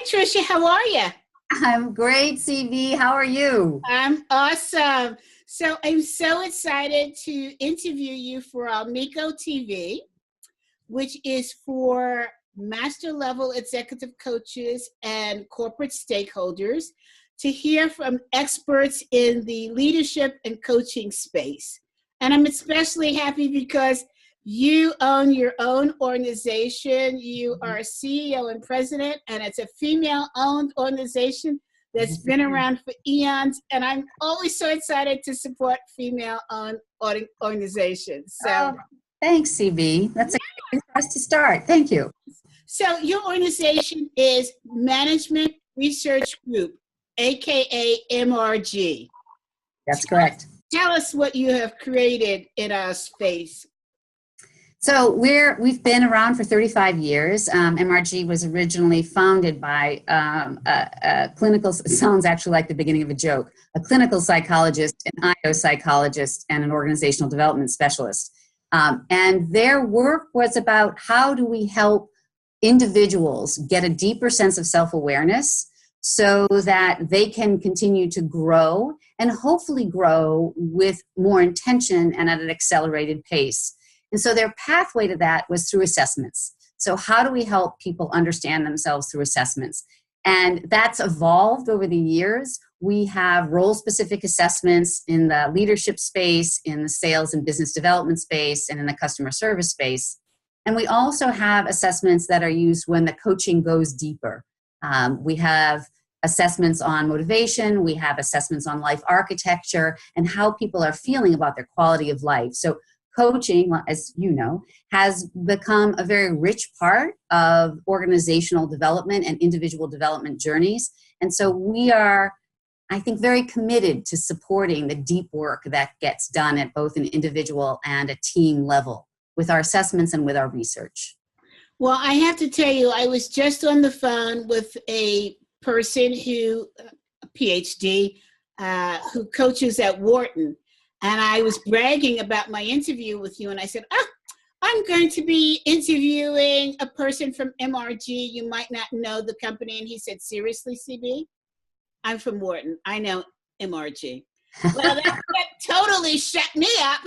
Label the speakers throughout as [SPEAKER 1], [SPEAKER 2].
[SPEAKER 1] Tricia, how are you?
[SPEAKER 2] I'm great, CB. How are you?
[SPEAKER 1] I'm awesome. So I'm so excited to interview you for our Miko TV, which is for master level executive coaches and corporate stakeholders to hear from experts in the leadership and coaching space. And I'm especially happy because you own your own organization. You are a CEO and president, and it's a female-owned organization that's been around for eons. And I'm always so excited to support female-owned organizations. So,
[SPEAKER 2] thanks, CB. That's a good place for us to start. Thank you.
[SPEAKER 1] So your organization is Management Research Group, aka MRG.
[SPEAKER 2] That's correct.
[SPEAKER 1] Tell us what you have created in our space.
[SPEAKER 2] So we've been around for 35 years. MRG was originally founded by a clinical, sounds actually like the beginning of a joke, a clinical psychologist, an IO psychologist, and an organizational development specialist. And their work was about how do we help individuals get a deeper sense of self-awareness so that they can continue to grow and hopefully grow with more intention and at an accelerated pace. And so their pathway to that was through assessments. So how do we help people understand themselves through assessments? And that's evolved over the years. We have role-specific assessments in the leadership space, in the sales and business development space, and in the customer service space. And we also have assessments that are used when the coaching goes deeper. We have assessments on motivation, we have assessments on life architecture, and how people are feeling about their quality of life. So coaching, as you know, has become a very rich part of organizational development and individual development journeys. And so we are, I think, very committed to supporting the deep work that gets done at both an individual and a team level with our assessments and with our research.
[SPEAKER 1] Well, I have to tell you, I was just on the phone with a person who, a PhD, who coaches at Wharton. And I was bragging about my interview with you, and I said, I'm going to be interviewing a person from MRG. You might not know the company. And he said, seriously, CB? I'm from Wharton. I know MRG. Well, that totally shut me up.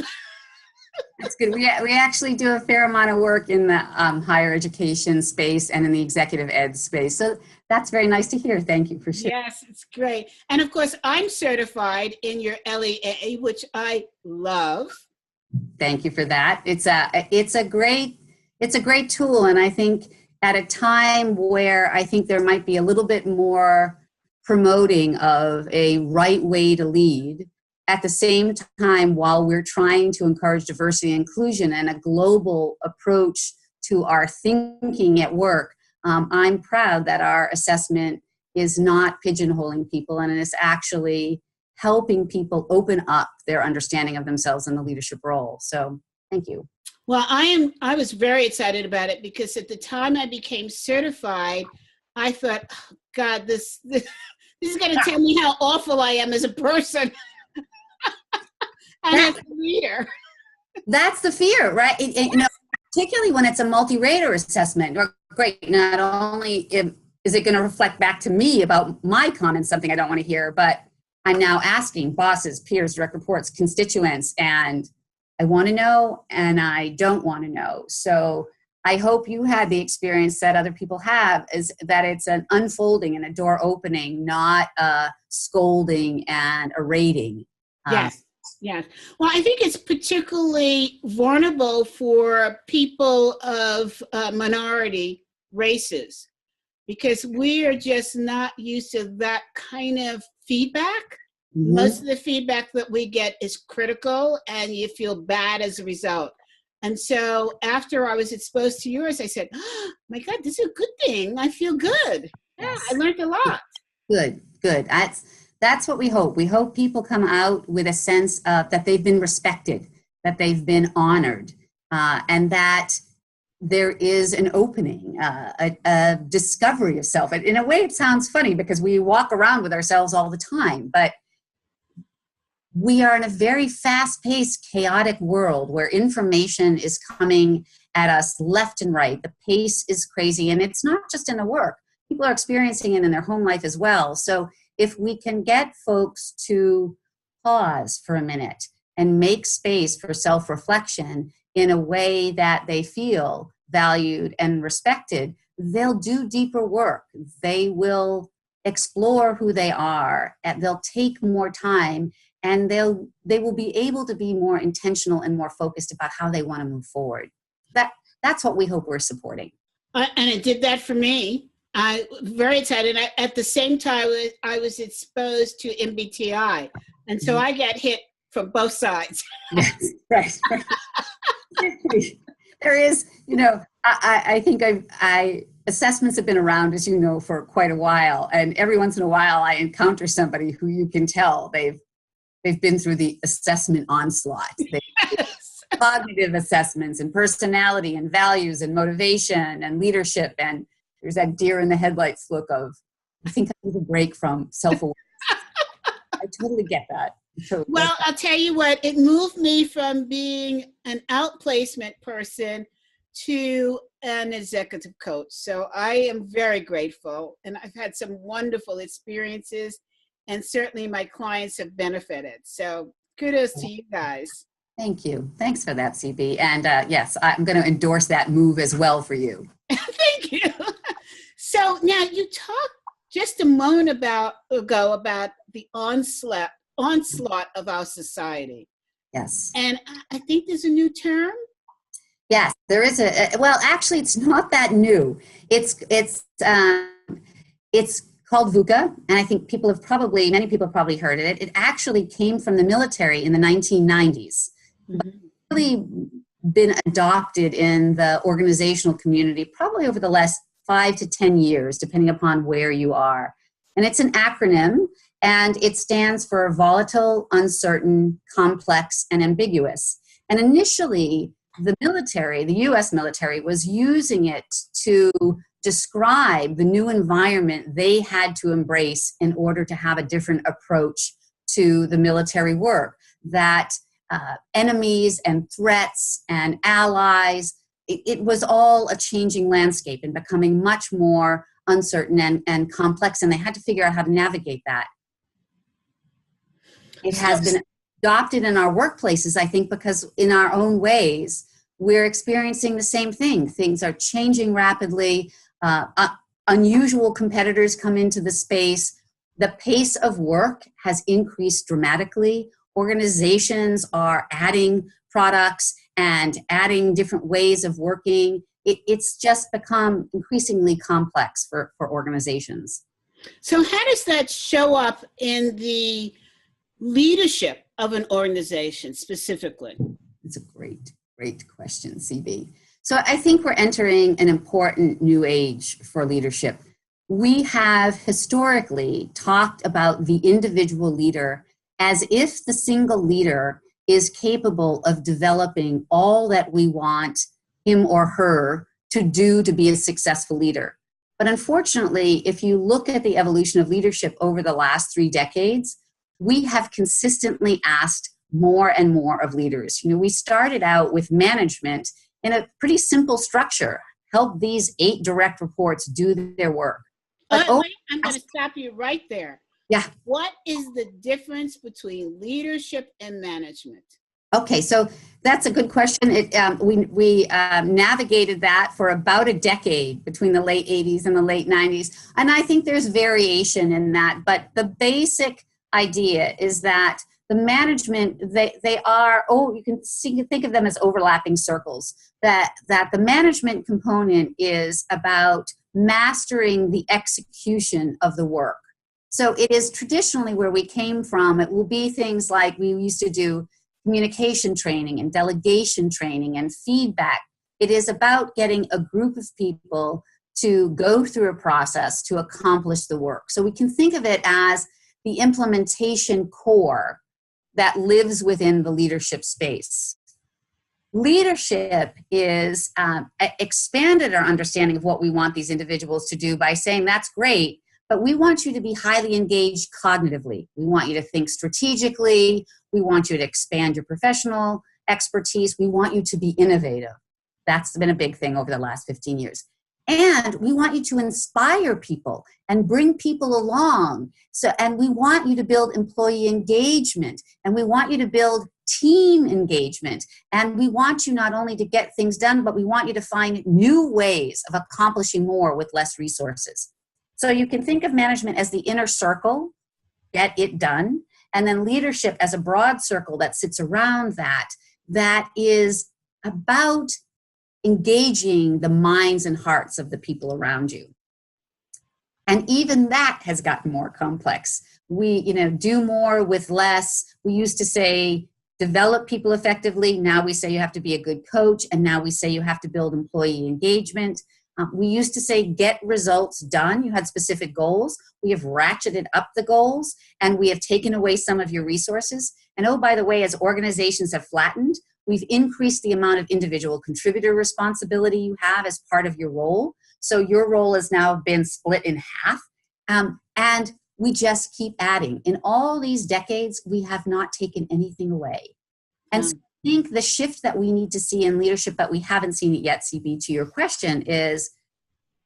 [SPEAKER 2] That's good. We actually do a fair amount of work in the higher education space and in the executive ed space. So that's very nice to hear. Thank you for sharing.
[SPEAKER 1] Yes, it's great. And of course, I'm certified in your LEA, which I love.
[SPEAKER 2] Thank you for that. It's a great tool. And I think at a time where I think there might be a little bit more promoting of a right way to lead, at the same time, while we're trying to encourage diversity and inclusion and a global approach to our thinking at work, I'm proud that our assessment is not pigeonholing people and is actually helping people open up their understanding of themselves in the leadership role. So thank you.
[SPEAKER 1] Well, I was very excited about it because at the time I became certified, I thought, oh, God, this is going to tell me how awful I am as a person. And as a leader.
[SPEAKER 2] That's the fear, right? Particularly when it's a multi-rater assessment. Great, not only is it going to reflect back to me about my comments, something I don't want to hear, but I'm now asking bosses, peers, direct reports, constituents, and I want to know and I don't want to know. So I hope you had the experience that other people have, is that it's an unfolding and a door opening, not a scolding and a rating.
[SPEAKER 1] Yes. Yes. Well, I think it's particularly vulnerable for people of minority races because we are just not used to that kind of feedback. Mm-hmm. Most of the feedback that we get is critical and you feel bad as a result. And so after I was exposed to yours, I said, oh, my God, this is a good thing. I feel good. Yeah, yes. I learned a lot.
[SPEAKER 2] Good. That's what we hope. We hope people come out with a sense of that they've been respected, that they've been honored, and that there is an opening, a discovery of self. In a way, it sounds funny because we walk around with ourselves all the time, but we are in a very fast-paced, chaotic world where information is coming at us left and right. The pace is crazy, and it's not just in the work. people are experiencing it in their home life as well. So if we can get folks to pause for a minute and make space for self-reflection in a way that they feel valued and respected, they'll do deeper work. They will explore who they are, and they'll take more time, and they will be able to be more intentional and more focused about how they want to move forward. That's what we hope we're supporting.
[SPEAKER 1] And it did that for me. I very excited. At the same time, I was exposed to MBTI, and so I got hit from both sides.
[SPEAKER 2] Yes, right. There is, I think assessments have been around, as you know, for quite a while, and every once in a while I encounter somebody who you can tell they've been through the assessment onslaught. Cognitive assessments and personality and values and motivation and leadership, and there's that deer in the headlights look of, I think I need a break from self-awareness. I totally get that.
[SPEAKER 1] Well, I'll tell you what, it moved me from being an outplacement person to an executive coach. So I am very grateful, and I've had some wonderful experiences, and certainly my clients have benefited. So kudos to you guys.
[SPEAKER 2] Thank you. Thanks for that, CB. And yes, I'm going to endorse that move as well for you.
[SPEAKER 1] Thank you. So now you talked just a moment ago about the onslaught of our society.
[SPEAKER 2] Yes.
[SPEAKER 1] And I think there's a new term.
[SPEAKER 2] Yes, there is well, actually, it's not that new. It's called VUCA, and I think many people have probably heard of it. It actually came from the military in the 1990s. But really been adopted in the organizational community probably over the last 5 to 10 years, depending upon where you are. And it's an acronym, and it stands for volatile, uncertain, complex, and ambiguous. And initially, the U.S. military, was using it to describe the new environment they had to embrace in order to have a different approach to the military work. That enemies and threats and allies, it was all a changing landscape and becoming much more uncertain and complex, and they had to figure out how to navigate that. It has been adopted in our workplaces, I think, because in our own ways, we're experiencing the same thing. Things are changing rapidly. Unusual competitors come into the space. The pace of work has increased dramatically. Organizations are adding products and adding different ways of working. It's just become increasingly complex for organizations.
[SPEAKER 1] So how does that show up in the leadership of an organization specifically?
[SPEAKER 2] It's a great question, CB. So I think we're entering an important new age for leadership. We have historically talked about the individual leader as if the single leader is capable of developing all that we want him or her to do to be a successful leader. But unfortunately, if you look at the evolution of leadership over the last 3 decades, we have consistently asked more and more of leaders. We started out with management in a pretty simple structure. Help these 8 direct reports do their work.
[SPEAKER 1] Wait, I'm going to stop you right there.
[SPEAKER 2] Yeah.
[SPEAKER 1] What is the difference between leadership and management?
[SPEAKER 2] Okay, so that's a good question. We navigated that for about a decade between the late 80s and the late 90s. And I think there's variation in that. But the basic idea is that the management, they are, you can think of them as overlapping circles, that the management component is about mastering the execution of the work. So it is traditionally where we came from. It will be things like we used to do communication training and delegation training and feedback. It is about getting a group of people to go through a process to accomplish the work. So we can think of it as the implementation core that lives within the leadership space. Leadership is expanded our understanding of what we want these individuals to do by saying, that's great, but we want you to be highly engaged cognitively. We want you to think strategically. We want you to expand your professional expertise. We want you to be innovative. That's been a big thing over the last 15 years. And we want you to inspire people and bring people along. So, and we want you to build employee engagement, and we want you to build team engagement. And we want you not only to get things done, but we want you to find new ways of accomplishing more with less resources. So you can think of management as the inner circle, get it done, and then leadership as a broad circle that sits around that, that is about engaging the minds and hearts of the people around you. And even that has gotten more complex. We, do more with less. We used to say, develop people effectively. Now we say you have to be a good coach. And now we say you have to build employee engagement. We used to say, get results done. You had specific goals. We have ratcheted up the goals, and we have taken away some of your resources. And oh, by the way, as organizations have flattened, we've increased the amount of individual contributor responsibility you have as part of your role. So your role has now been split in half. And we just keep adding. In all these decades, we have not taken anything away. And so I think the shift that we need to see in leadership, but we haven't seen it yet, CB, to your question, is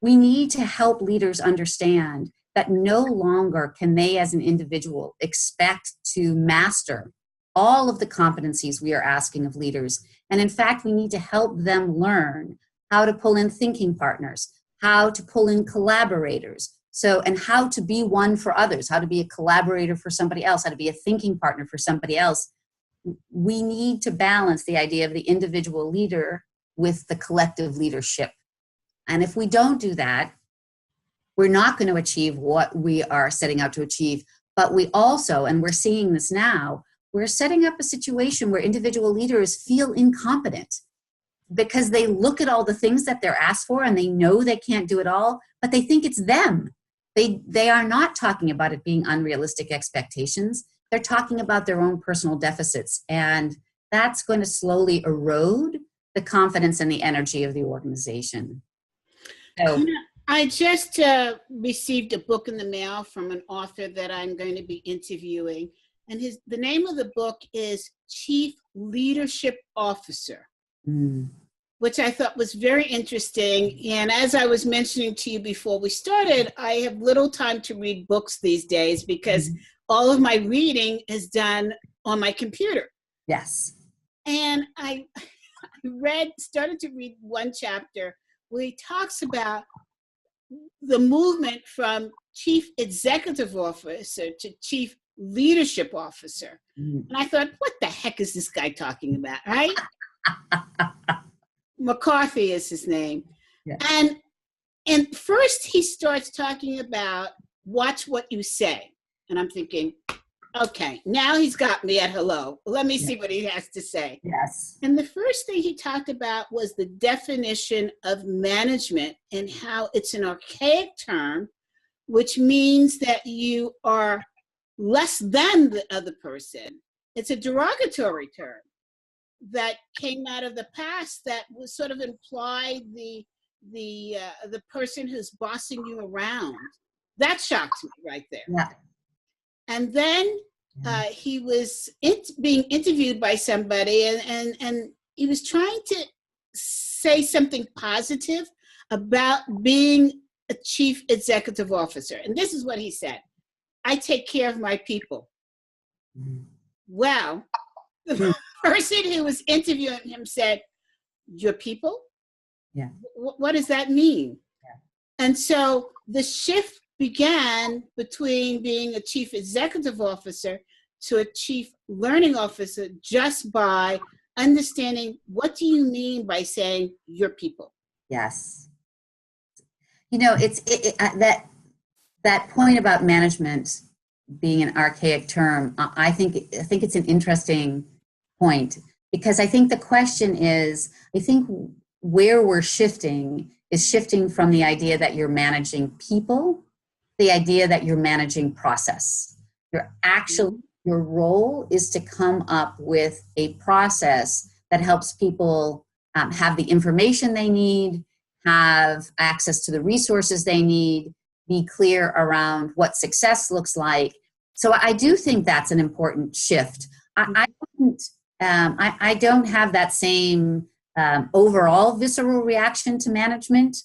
[SPEAKER 2] we need to help leaders understand that no longer can they as an individual expect to master all of the competencies we are asking of leaders. And in fact, we need to help them learn how to pull in thinking partners, how to pull in collaborators, and how to be one for others, how to be a collaborator for somebody else, how to be a thinking partner for somebody else. We need to balance the idea of the individual leader with the collective leadership. And if we don't do that, we're not going to achieve what we are setting out to achieve. But we also, and we're seeing this now, we're setting up a situation where individual leaders feel incompetent because they look at all the things that they're asked for and they know they can't do it all, but they think it's them. They are not talking about it being unrealistic expectations. They're talking about their own personal deficits, and that's going to slowly erode the confidence and the energy of the organization. So,
[SPEAKER 1] I just received a book in the mail from an author that I'm going to be interviewing, and the name of the book is Chief Leadership Officer, which I thought was very interesting. And as I was mentioning to you before we started, I have little time to read books these days because all of my reading is done on my computer.
[SPEAKER 2] Yes.
[SPEAKER 1] And I started to read one chapter where he talks about the movement from Chief Executive Officer to Chief Leadership Officer. And I thought, what the heck is this guy talking about, right? McCarthy is his name. Yeah. And first he starts talking about watch what you say. And I'm thinking, okay, now he's got me at hello. Let me see what he has to say.
[SPEAKER 2] Yes.
[SPEAKER 1] And the first thing he talked about was the definition of management and how it's an archaic term, which means that you are less than the other person. It's a derogatory term that came out of the past that was sort of implied the person who's bossing you around. That shocks me right there.
[SPEAKER 2] Yeah.
[SPEAKER 1] And then he was being interviewed by somebody, and he was trying to say something positive about being a chief executive officer. And this is what he said: I take care of my people. Well, the person who was interviewing him said, your people?
[SPEAKER 2] Yeah.
[SPEAKER 1] What does that mean?
[SPEAKER 2] Yeah.
[SPEAKER 1] And so the shift began between being a chief executive officer to a chief learning officer just by understanding, what do you mean by saying your people?
[SPEAKER 2] Yes. It's that point about management being an archaic term. I think it's an interesting point, because I think the question is, I think where we're shifting is shifting from the idea that you're managing people, the idea that you're managing process. Your role is to come up with a process that helps people have the information they need, have access to the resources they need, be clear around what success looks like. So I do think that's an important shift. I don't have that same overall visceral reaction to management.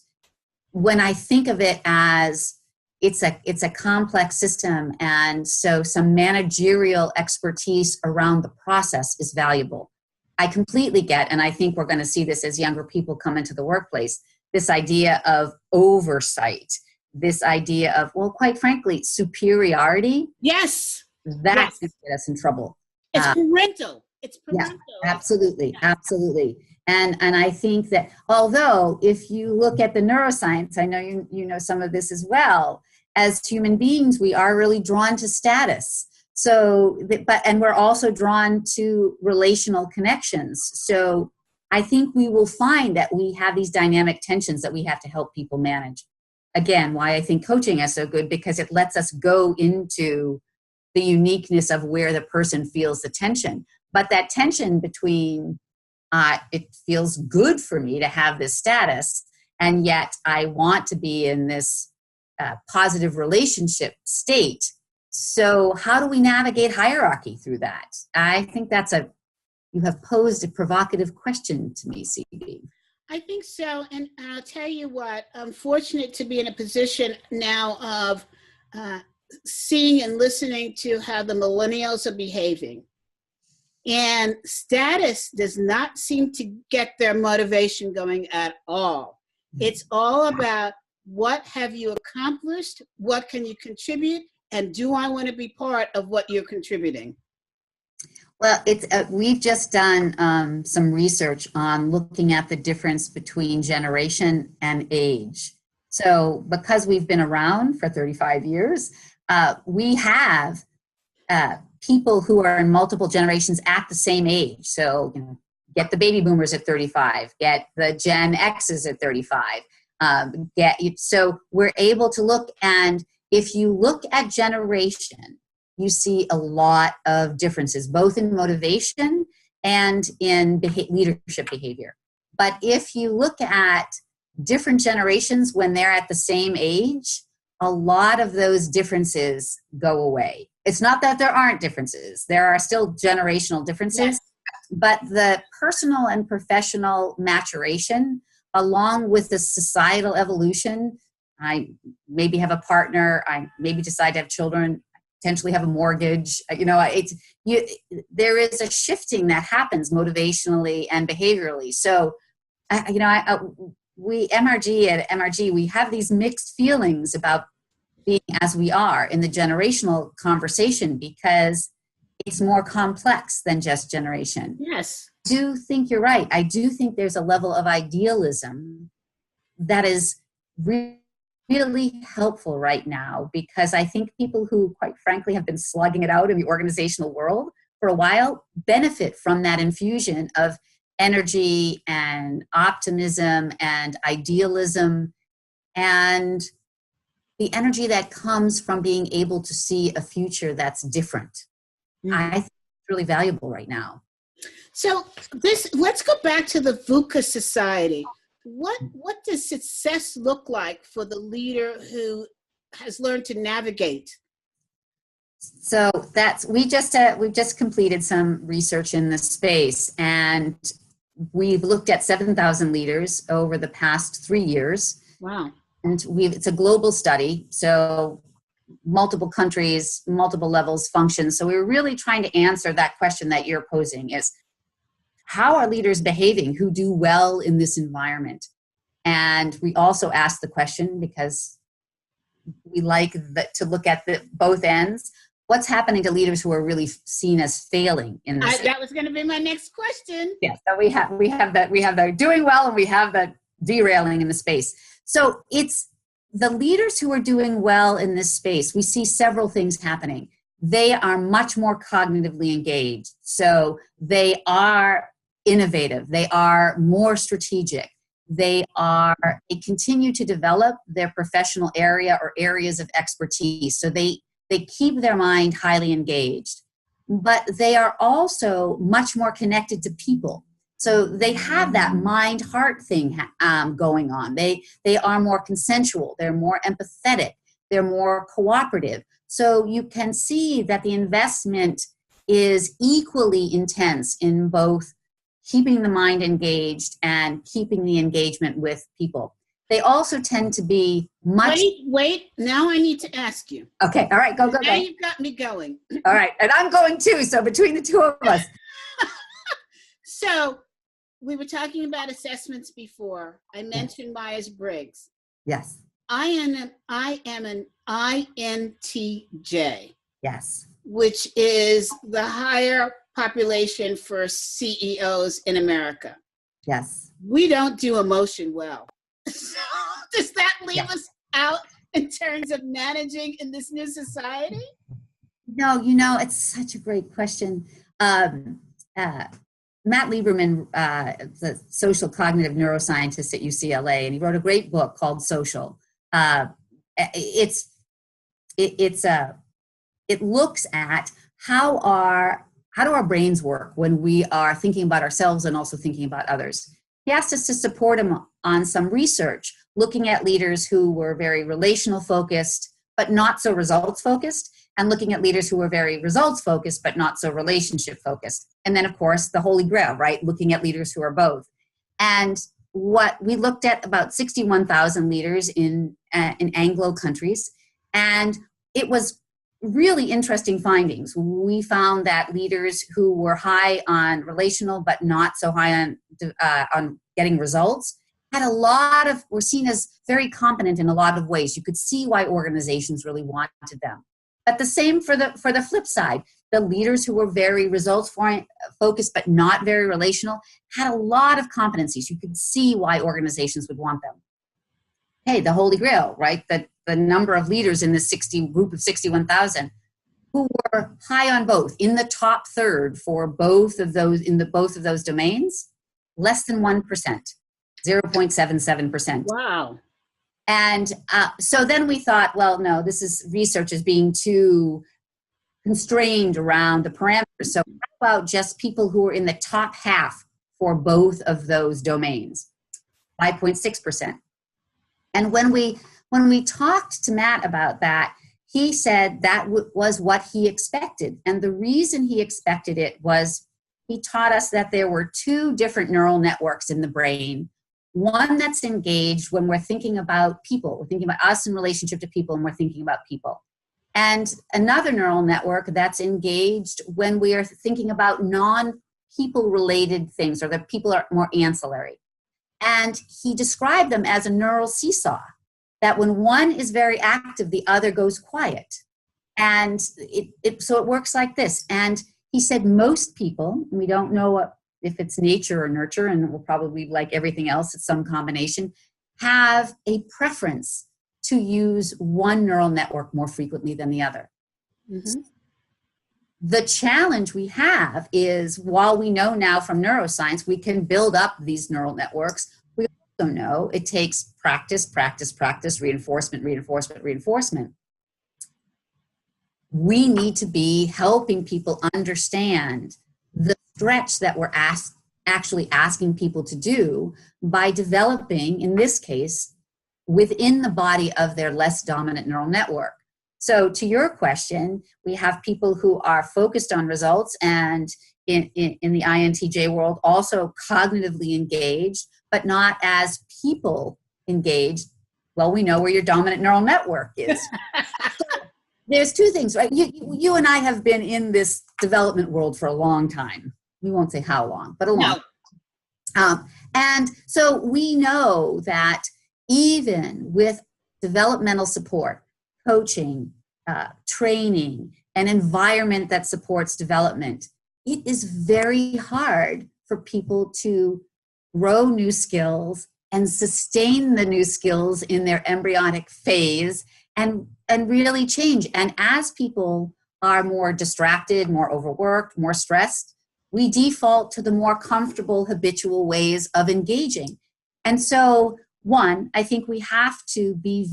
[SPEAKER 2] when I think of it as it's a complex system, and so some managerial expertise around the process is valuable. I completely get, and I think we're going to see this as younger people come into the workplace, this idea of oversight, this idea of, well, quite frankly, superiority.
[SPEAKER 1] Yes.
[SPEAKER 2] That's going to get us in trouble.
[SPEAKER 1] It's parental. It's parental.
[SPEAKER 2] Yeah, absolutely, absolutely. And I think that, although if you look at the neuroscience, I know you know some of this as well, as human beings, we are really drawn to status. So, and we're also drawn to relational connections. So I think we will find that we have these dynamic tensions that we have to help people manage. Again, why I think coaching is so good, because it lets us go into the uniqueness of where the person feels the tension. But that tension between, it feels good for me to have this status, and yet I want to be in this positive relationship state. So how do we navigate hierarchy through that? I think you have posed a provocative question to me, CB.
[SPEAKER 1] I think so. And I'll tell you what, I'm fortunate to be in a position now of seeing and listening to how the millennials are behaving. And status does not seem to get their motivation going at all. It's all about, what have you accomplished? What can you contribute? And do I want to be part of what you're contributing?
[SPEAKER 2] Well, we've just done some research on looking at the difference between generation and age. So because we've been around for 35 years, we have people who are in multiple generations at the same age. So, get the baby boomers at 35, get the Gen X's at 35. So we're able to look, and if you look at generation, you see a lot of differences, both in motivation and in leadership behavior. But if you look at different generations when they're at the same age, a lot of those differences go away. It's not that there aren't differences. There are still generational differences, yes. But the personal and professional maturation, along with the societal evolution, I maybe have a partner, I maybe decide to have children, potentially have a mortgage, there is a shifting that happens motivationally and behaviorally. So, we MRG, we have these mixed feelings about being as we are in the generational conversation, because it's more complex than just generation.
[SPEAKER 1] Yes.
[SPEAKER 2] I do think you're right. I do think there's a level of idealism that is really helpful right now, because I think people who, quite frankly, have been slugging it out in the organizational world for a while benefit from that infusion of energy and optimism and idealism, and the energy that comes from being able to see a future that's different. Mm-hmm. I think it's really valuable right now.
[SPEAKER 1] So let's go back to the VUCA Society. What does success look like for the leader who has learned to navigate?
[SPEAKER 2] So we've just completed some research in this space, and we've looked at 7,000 leaders over the past 3 years.
[SPEAKER 1] Wow.
[SPEAKER 2] And it's a global study, so multiple countries, multiple levels function. So we're really trying to answer that question that you're posing, is how are leaders behaving who do well in this environment? And we also ask the question, because we like to look at both ends, what's happening to leaders who are really seen as failing in this?
[SPEAKER 1] That was going to be my next question.
[SPEAKER 2] Yes, so we have the doing well, and we have the derailing in the space. So it's the leaders who are doing well in this space. We see several things happening. They are much more cognitively engaged. So they are innovative. They are more strategic. They continue to develop their professional area or areas of expertise. So they keep their mind highly engaged, but they are also much more connected to people. So they have that mind-heart thing going on. They are more consensual. They're more empathetic. They're more cooperative. So you can see that the investment is equally intense in both keeping the mind engaged and keeping the engagement with people. They also tend to be much...
[SPEAKER 1] Wait. Now I need to ask you.
[SPEAKER 2] Okay, all right, go.
[SPEAKER 1] Now you've got me going.
[SPEAKER 2] All right, and I'm going too, so between the two of us.
[SPEAKER 1] So we were talking about assessments before. I mentioned Myers-Briggs.
[SPEAKER 2] Yes.
[SPEAKER 1] I am an INTJ.
[SPEAKER 2] Yes.
[SPEAKER 1] Which is the higher population for CEOs in America.
[SPEAKER 2] Yes.
[SPEAKER 1] We don't do emotion well. So does that leave us out in terms of managing in this new society?
[SPEAKER 2] No, it's such a great question. Matt Lieberman, the social cognitive neuroscientist at UCLA, and he wrote a great book called Social. It looks at how do our brains work when we are thinking about ourselves and also thinking about others. He asked us to support him on some research, looking at leaders who were very relational focused, but not so results focused, and looking at leaders who were very results focused, but not so relationship focused. And then, of course, the Holy Grail, right? Looking at leaders who are both. And what we looked at about 61,000 leaders in Anglo countries, and it was really interesting findings. We found that leaders who were high on relational but not so high on getting results were seen as very competent in a lot of ways. You could see why organizations really wanted them. But the same for the flip side. The leaders who were very results focused but not very relational had a lot of competencies. You could see why organizations would want them. Hey, the Holy Grail, right? The number of leaders in this group of 61,000 who were high on both, in the top third for both of those domains, less than 1%, 0.77%.
[SPEAKER 1] Wow.
[SPEAKER 2] And so then we thought, well, no, research is being too constrained around the parameters. So how about just people who are in the top half for both of those domains, 5.6%. And when we talked to Matt about that, he said that was what he expected. And the reason he expected it was he taught us that there were two different neural networks in the brain. One that's engaged when we're thinking about people. We're thinking about us in relationship to people, and we're thinking about people. And another neural network that's engaged when we are thinking about non-people related things, or that people are more ancillary. And he described them as a neural seesaw, that when one is very active, the other goes quiet. And so it works like this. And he said most people, we don't know if it's nature or nurture, and it will probably, like everything else, it's some combination, have a preference to use one neural network more frequently than the other. Mm-hmm. The challenge we have is, while we know now from neuroscience, we can build up these neural networks, we also know it takes practice, reinforcement. We need to be helping people understand the stretch that we're actually asking people to do by developing, in this case, within the body of their less dominant neural network. So to your question, we have people who are focused on results and in the INTJ world also cognitively engaged, but not as people engaged. Well, we know where your dominant neural network is. There's two things, right? You and I have been in this development world for a long time. We won't say how long, but a long time. And so we know that even with developmental support, coaching, training, an environment that supports development, it is very hard for people to grow new skills and sustain the new skills in their embryonic phase and really change. And as people are more distracted, more overworked, more stressed, we default to the more comfortable habitual ways of engaging. And so, one, I think we have to be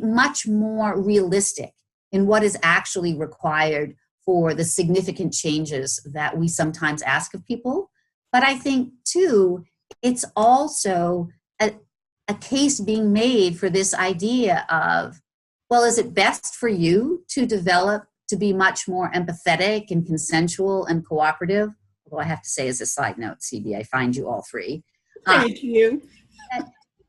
[SPEAKER 2] much more realistic in what is actually required for the significant changes that we sometimes ask of people. But I think, too, it's also a case being made for this idea of, well, is it best for you to develop to be much more empathetic and consensual and cooperative? Although I have to say, as a side note, CB, I find you all three.
[SPEAKER 1] Thank you.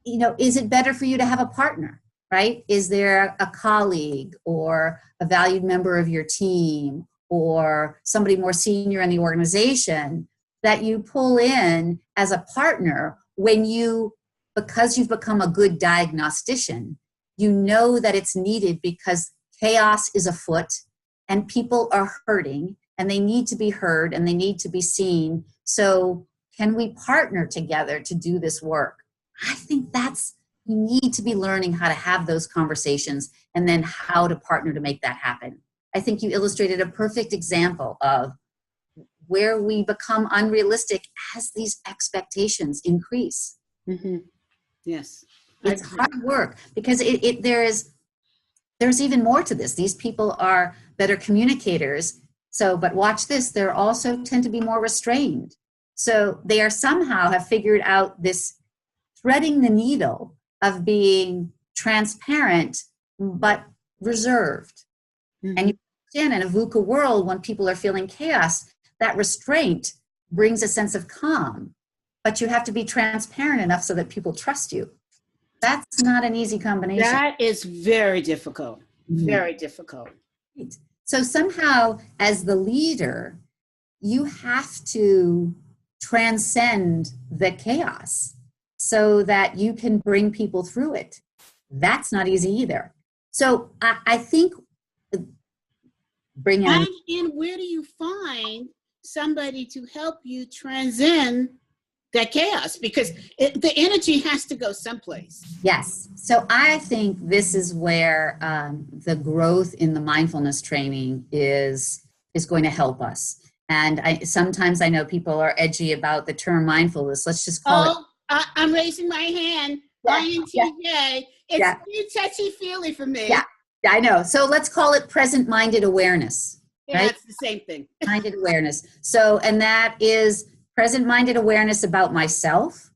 [SPEAKER 2] is it better for you to have a partner, right? Is there a colleague or a valued member of your team or somebody more senior in the organization that you pull in as a partner when because you've become a good diagnostician, you know that it's needed because chaos is afoot and people are hurting and they need to be heard and they need to be seen. So can we partner together to do this work? I think you need to be learning how to have those conversations and then how to partner to make that happen. I think you illustrated a perfect example of where we become unrealistic as these expectations increase.
[SPEAKER 1] Mm-hmm. Yes.
[SPEAKER 2] It's hard work because there's even more to this. These people are better communicators. So, but watch this, they're also tend to be more restrained. So they are somehow have figured out this threading the needle of being transparent, but reserved. Mm-hmm. And you understand in a VUCA world, when people are feeling chaos, that restraint brings a sense of calm, but you have to be transparent enough so that people trust you. That's not an easy combination.
[SPEAKER 1] That is very difficult, very difficult.
[SPEAKER 2] Right. So somehow, as the leader, you have to transcend the chaos so that you can bring people through it. That's not easy either. So I think bring in.
[SPEAKER 1] And where do you find somebody to help you transcend that chaos? Because the energy has to go someplace.
[SPEAKER 2] Yes. So I think this is where the growth in the mindfulness training is going to help us. And sometimes I know people are edgy about the term mindfulness. Let's just call it.
[SPEAKER 1] I'm raising my hand. INTJ.
[SPEAKER 2] Yeah.
[SPEAKER 1] It's too touchy-feely for me.
[SPEAKER 2] Yeah, I know. So let's call it present-minded awareness.
[SPEAKER 1] Yeah,
[SPEAKER 2] right?
[SPEAKER 1] It's the same thing.
[SPEAKER 2] Minded awareness. So, and that is present-minded awareness about myself.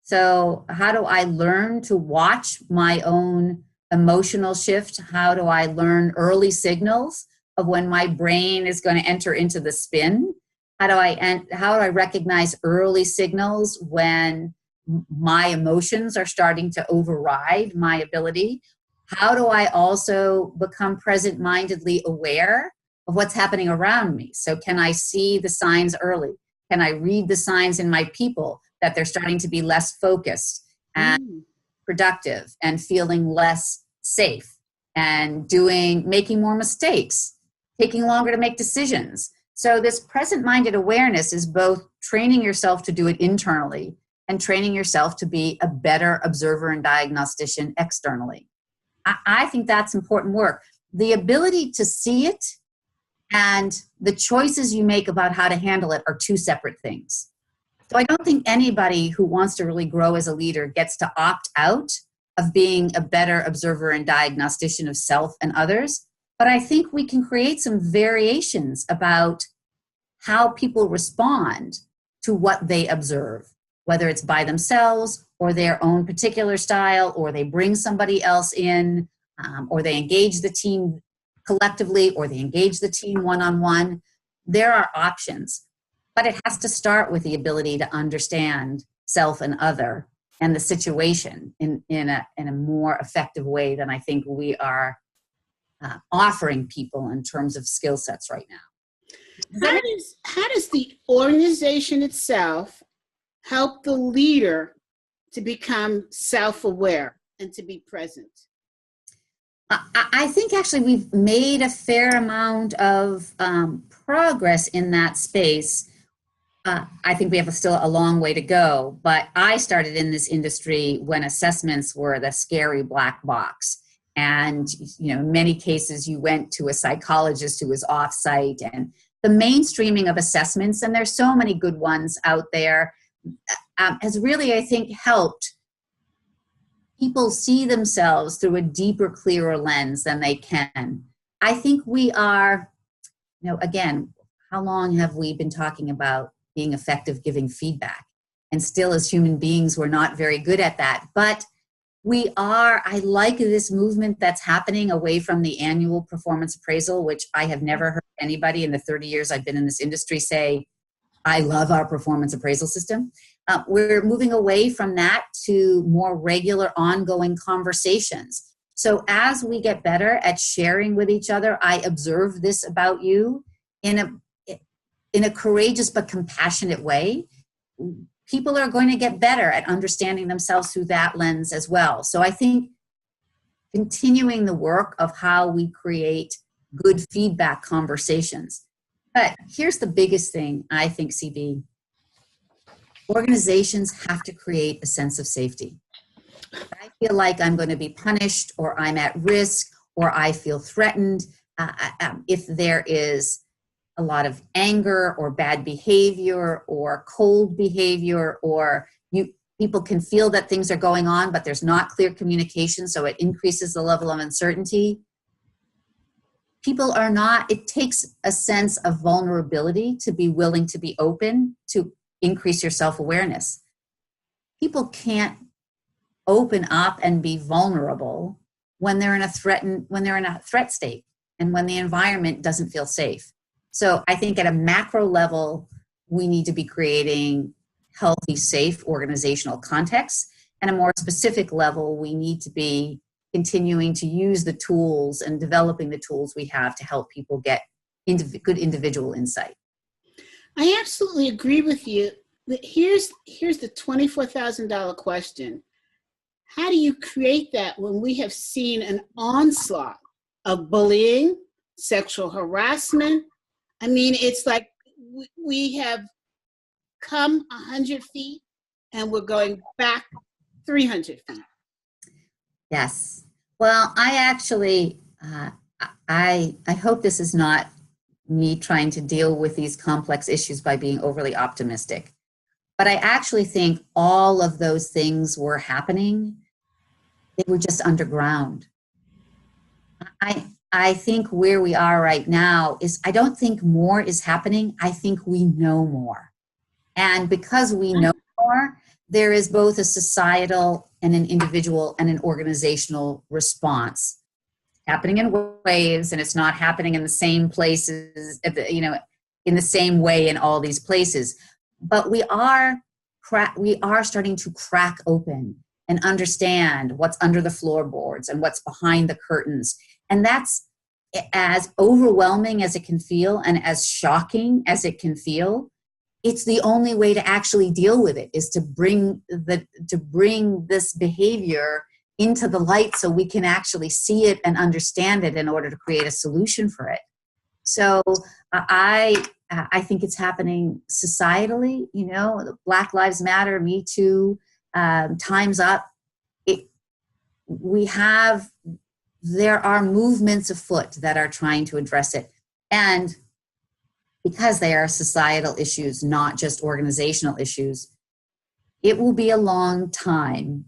[SPEAKER 2] So how do I learn to watch my own emotional shift? How do I learn early signals of when my brain is going to enter into the spin? How do I recognize early signals when my emotions are starting to override my ability? How do I also become present-mindedly aware of what's happening around me? So can I see the signs early? Can I read the signs in my people that they're starting to be less focused and productive and feeling less safe and making more mistakes, taking longer to make decisions? So this present-minded awareness is both training yourself to do it internally and training yourself to be a better observer and diagnostician externally. I think that's important work. The ability to see it and the choices you make about how to handle it are two separate things. So I don't think anybody who wants to really grow as a leader gets to opt out of being a better observer and diagnostician of self and others. But I think we can create some variations about how people respond to what they observe, whether it's by themselves or their own particular style, or they bring somebody else in, or they engage the team collectively, or they engage the team one-on-one. There are options, but it has to start with the ability to understand self and other and the situation in a more effective way than I think we are offering people in terms of skill sets right now.
[SPEAKER 1] How does the organization itself help the leader to become self-aware and to be present?
[SPEAKER 2] I think actually we've made a fair amount of progress in that space. I think we have still a long way to go, but I started in this industry when assessments were the scary black box. And, in many cases you went to a psychologist who was off-site, and the mainstreaming of assessments, and there's so many good ones out there, has really, I think, helped people see themselves through a deeper, clearer lens than they can. I think we are, again, how long have we been talking about being effective giving feedback? And still, as human beings, we're not very good at that. But I like this movement that's happening away from the annual performance appraisal, which I have never heard anybody in the 30 years I've been in this industry say, I love our performance appraisal system. We're moving away from that to more regular ongoing conversations. So as we get better at sharing with each other, I observe this about you in a courageous but compassionate way. People are going to get better at understanding themselves through that lens as well. So I think continuing the work of how we create good feedback conversations. But here's the biggest thing, I think, CB. Organizations have to create a sense of safety. If I feel like I'm going to be punished, or I'm at risk, or I feel threatened, if there is a lot of anger or bad behavior or cold behavior, or people can feel that things are going on, but there's not clear communication, so it increases the level of uncertainty. It takes a sense of vulnerability to be willing to be open, to increase your self-awareness. People can't open up and be vulnerable when they're in a threat state and when the environment doesn't feel safe. So I think at a macro level, we need to be creating healthy, safe organizational contexts. And a more specific level, we need to be continuing to use the tools and developing the tools we have to help people get good individual insight.
[SPEAKER 1] I absolutely agree with you. But here's the $24,000 question. How do you create that when we have seen an onslaught of bullying, sexual harassment? I mean, it's like we have come 100 feet and we're going back 300 feet.
[SPEAKER 2] Yes. Well, I actually, I hope this is not me trying to deal with these complex issues by being overly optimistic. But I actually think all of those things were happening. They were just underground. I think where we are right now is, I don't think more is happening. I think we know more. And because we know more, there is both a societal and an individual and an organizational response happening in waves, and it's not happening in the same places, in the same way in all these places. But we are starting to crack open and understand what's under the floorboards and what's behind the curtains. And that's as overwhelming as it can feel and as shocking as it can feel. It's the only way to actually deal with it, is to bring this behavior into the light so we can actually see it and understand it in order to create a solution for it. So I think it's happening societally, Black Lives Matter, Me Too, Time's Up. There are movements afoot that are trying to address it. And because they are societal issues, not just organizational issues, it will be a long time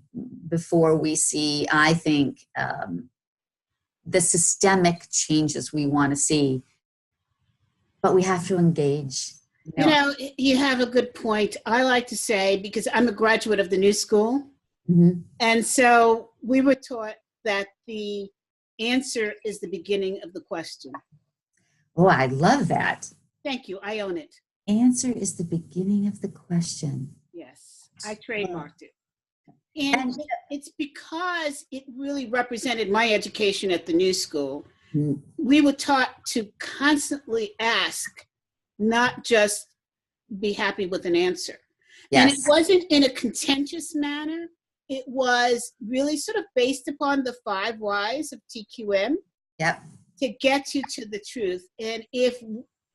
[SPEAKER 2] before we see, I think, the systemic changes we want to see. But we have to engage.
[SPEAKER 1] You have a good point. I like to say, because I'm a graduate of the New School, and so we were taught that the answer is the beginning of the question.
[SPEAKER 2] Oh, I love that.
[SPEAKER 1] Thank you. I own it.
[SPEAKER 2] Answer is the beginning of the question.
[SPEAKER 1] Yes, I trademarked it. And it's because it really represented my education at the New School. We were taught to constantly ask, not just be happy with an answer. Yes. And it wasn't in a contentious manner. It was really sort of based upon the 5 whys of TQM.
[SPEAKER 2] Yep.
[SPEAKER 1] To get you to the truth. And if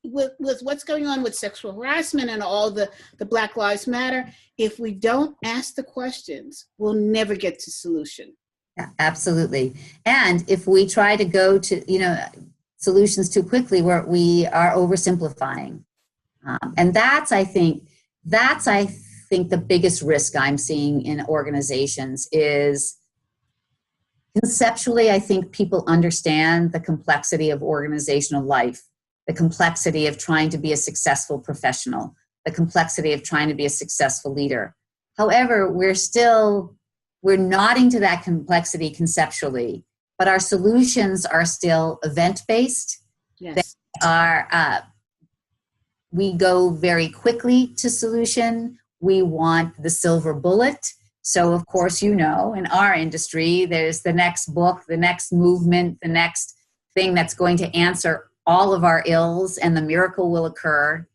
[SPEAKER 1] with what's going on with sexual harassment and all the Black Lives Matter, if we don't ask the questions, we'll never get to solution.
[SPEAKER 2] Yeah, absolutely. And if we try to go to, solutions too quickly, we are oversimplifying. And that's, I think, the biggest risk I'm seeing in organizations is, conceptually, I think people understand the complexity of organizational life, the complexity of trying to be a successful professional, the complexity of trying to be a successful leader. However, we're nodding to that complexity conceptually, but our solutions are still event-based.
[SPEAKER 1] Yes.
[SPEAKER 2] We go very quickly to solution. We want the silver bullet. So, of course, in our industry, there's the next book, the next movement, the next thing that's going to answer all of our ills, and the miracle will occur.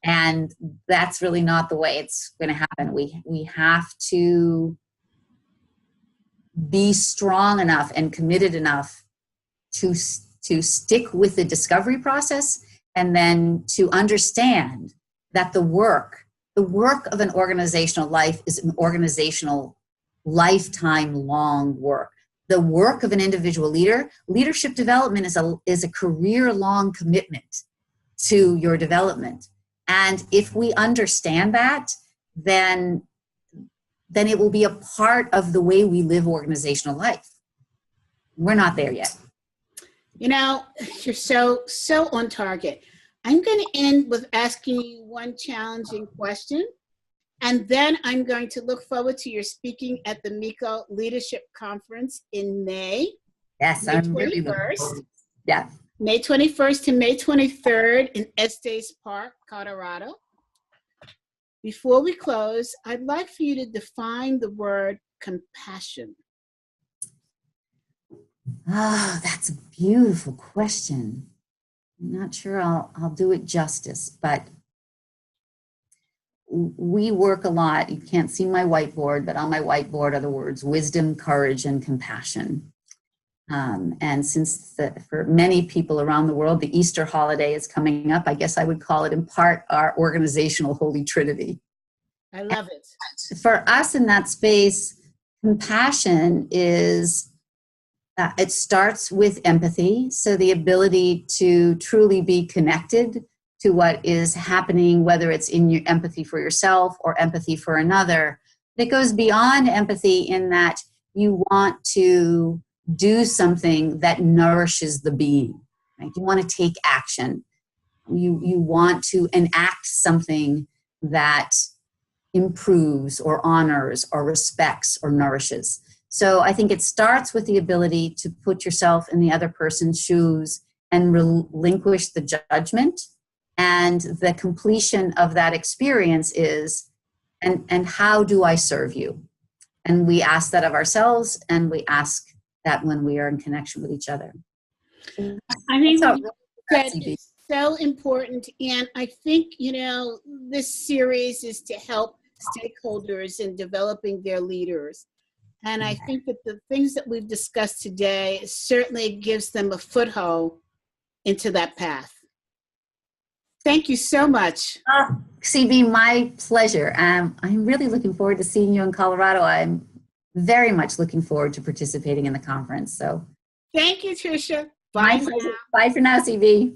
[SPEAKER 2] And that's really not the way it's going to happen. We have to be strong enough and committed enough to stick with the discovery process, and then to understand that the work of an organizational life is an organizational lifetime long work. The work of an individual leader, leadership development is a career-long commitment to your development. And if we understand that, then it will be a part of the way we live organizational life. We're not there yet.
[SPEAKER 1] You're so on target. I'm going to end with asking you one challenging question, and then I'm going to look forward to your speaking at the MECO Leadership Conference in May.
[SPEAKER 2] Yes,
[SPEAKER 1] May
[SPEAKER 2] I'm
[SPEAKER 1] 21st.
[SPEAKER 2] really looking forward. Yeah.
[SPEAKER 1] May 21st to May 23rd in Estes Park, Colorado. Before we close, I'd like for you to define the word compassion.
[SPEAKER 2] Oh, that's a beautiful question. I'm not sure I'll do it justice, but we work a lot. You can't see my whiteboard, but on my whiteboard are the words wisdom, courage, and compassion. And since for many people around the world, the Easter holiday is coming up, I guess I would call it in part our organizational Holy Trinity.
[SPEAKER 1] I love it.
[SPEAKER 2] For us in that space, compassion is, it starts with empathy. So the ability to truly be connected to what is happening, whether it's in your empathy for yourself or empathy for another. It goes beyond empathy in that you want to do something that nourishes the being. Right? You want to take action. You want to enact something that improves or honors or respects or nourishes. So I think it starts with the ability to put yourself in the other person's shoes and relinquish the judgment. And the completion of that experience is, and how do I serve you? And we ask that of ourselves, and we ask that when we are in connection with each other.
[SPEAKER 1] I think that is so important. And I think, this series is to help stakeholders in developing their leaders. And I think that the things that we've discussed today certainly gives them a foothold into that path. Thank you so much.
[SPEAKER 2] CB, my pleasure. I'm really looking forward to seeing you in Colorado. I'm very much looking forward to participating in the conference. So,
[SPEAKER 1] thank you, Tricia. Bye for now.
[SPEAKER 2] Bye for now, CB.